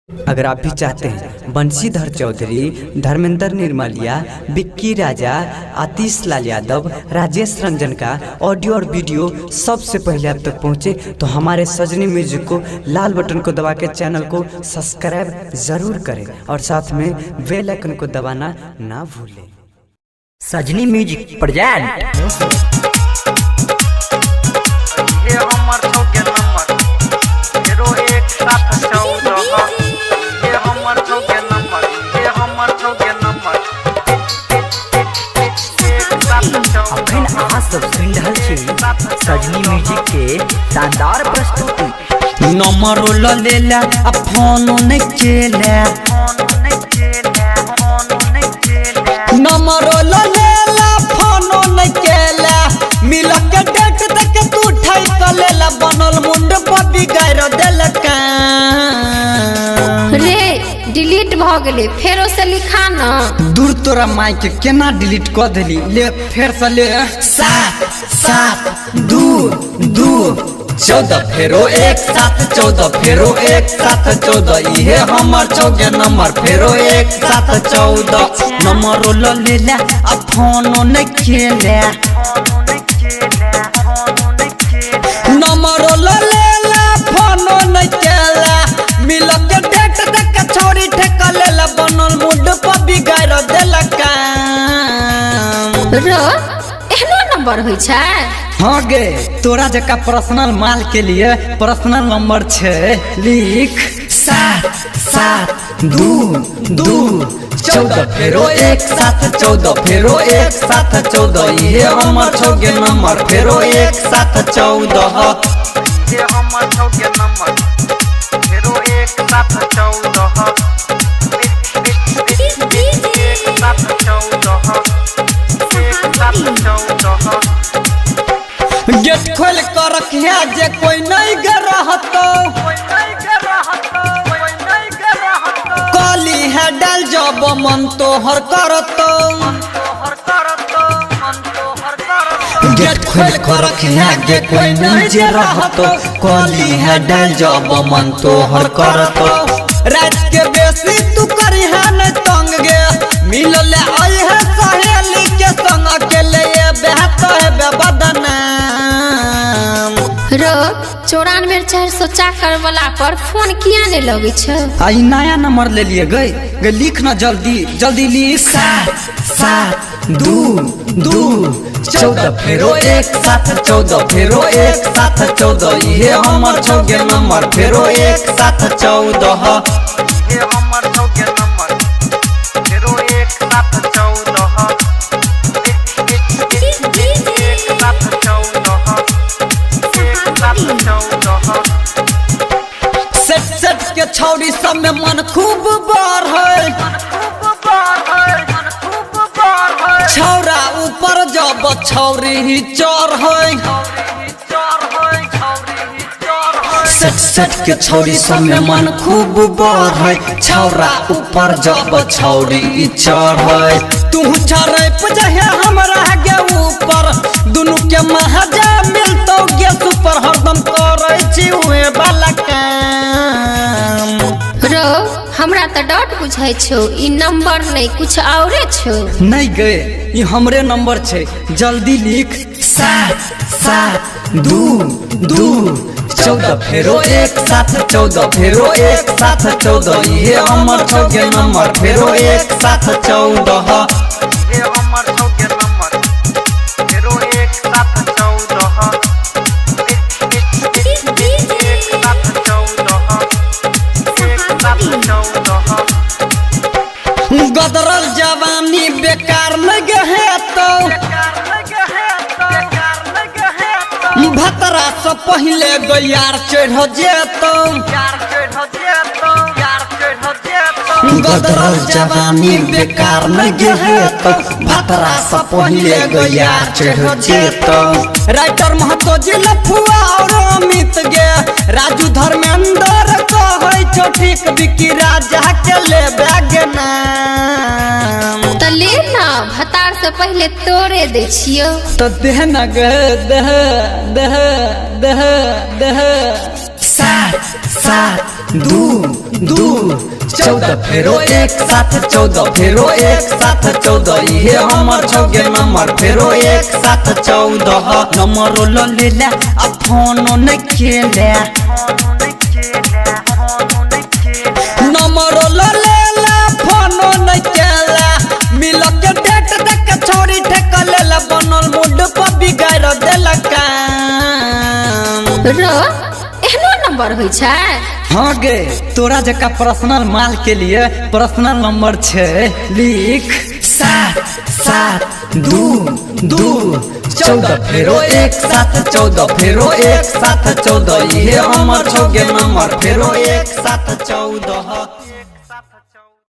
अगर आप भी चाहते हैं बंशीधर चौधरी, धर्मेंद्र निर्मलिया, विक्की राजा, आतिश लाल यादव, राजेश रंजन का ऑडियो और वीडियो सबसे पहले आप तक पहुंचे तो हमारे सजनी म्यूजिक को लाल बटन को दबा के चैनल को सब्सक्राइब जरूर करें और साथ में बेल आइकन को दबाना ना भूलें। सजनी म्यूजिक प्रेजेंट अखन अहाँ सब सुनि रहल छी सजनी म्यूजिक के शानदार प्रस्तुति। नंबर लेला आ फोन नहीं केला, नंबर लेला फोन नहीं केला, मिल के डेट तक तू ठाई कर लेला, बनल मुंड पर बिगाड़ देलका रे। डिलीट भ गेले, फेरो से लिखा न। दूर तोरा माई के केना डिलीट कर देली, ले फेर से ले। 7 7 2 2 14 फेरो 1 7 14 फेरो 1 7 14 इहे हमर चौगे नंबर फेरो 1 7 14 नंबर लेला आ फोन नहीं खेले, नंबर लेला फोन नहीं खेले, मिल के डेट तक छोड़ी ठेक लेला, बनल मूड पर बिगाड़ देलका रो। एहनो नंबर होय छै? हाँ गे, तोरा जका पर्सनल माल के लिए पर्सनल नंबर छे, लिख 7 7 2 2 14 फेरो 1 7 14 फेरो 1 7 14 इहे हमर छौगे नंबर फेरो 1 7 14 ये हमर छौगे नंबर फेरो 1 7 14 गेट खोल कर रखिया जे कोई नहीं गर रहतो, काली है डाल जब मन तोहर करतो, गेट खोल कर रखिया जे कोई नहीं जे रहतो, काली है डाल जब मन तोहर करतो, रात के बेसी तू करी है न तंग गे, मिल ले आई है सहेली के संग अकेले ये बेहत है बेबदना रो। 94 404 वाला पर फोन किया नहीं लगे छ? आई नया नंबर ले लिए गई लिख ना जल्दी जल्दी लिख 7 7 2 2 14 फेरो 1 7 14 फेरो 1 7 14 इहे हमर छौगे नंबर फेरो 1 7 14 ये हमर छौगे नंबर फेरो 1 7 14 सेट सेट के छौरी सब में मन खूब बार है, छौरा ऊपर जब छौरी ही चोर है, सेट सेट के छौरी सब में मन खूब बार है, छौरा ऊपर जब छौरी चोर है, तू छड़े पजहे हमरा गे ऊपर, दुनु के महाजा मिलतो गे सुपर, हरदम करे छी उहे वाला काम रो। हमरा त डॉट बुझाई छौ, ई नंबर नहीं कुछ औरे छौ। नहीं गए, ये हमरे नंबर छे, जल्दी लिख 7 7 2 2 14 फेरो 1 7 14 फेरो 1 7 14 इहे हमर छौगे नंबर फेरो 1 7 14 ये हमर छौगे नंबर फेरो 1 7 14 गदरल जवानी बेकार लगे है तो भतरा से पहले गयार चढ़ जेतो, गदरल जवानी बेकार लगे है तो भतरा से पहले गयार चढ़ जेतो, राइटर महतो जी लफुआ और अमित गे, राजू धर्मेंद्र कहै छो ठीक, विक्की राजा के ले बैगना त ले ना, भतार से पहले तोरे दे छियो। तो देह न गे दह दह दह दह 7 7 दू दू 14 फेरो एक साथ 14 फेरो एक साथ 14 ये हमर छौगे नंबर फेरो एक साथ 14 नंबर लो ले ले आ फोन न खेले नंबर लो ले ले फोन न खेले मिल के डेट देख छोरी ठेक ले ले बनल मूड पर बिगाड़ देला काम रो एहनो नंबर होई छै। हाँ गे तोरा जका पर्सनल माल के लिए पर्सनल नंबर छे लिख 7 2 2 14 फेरो एक साथ 14 फेरो एक साथ 14 ये हमर छौगे नंबर फेरो एक साथ 14।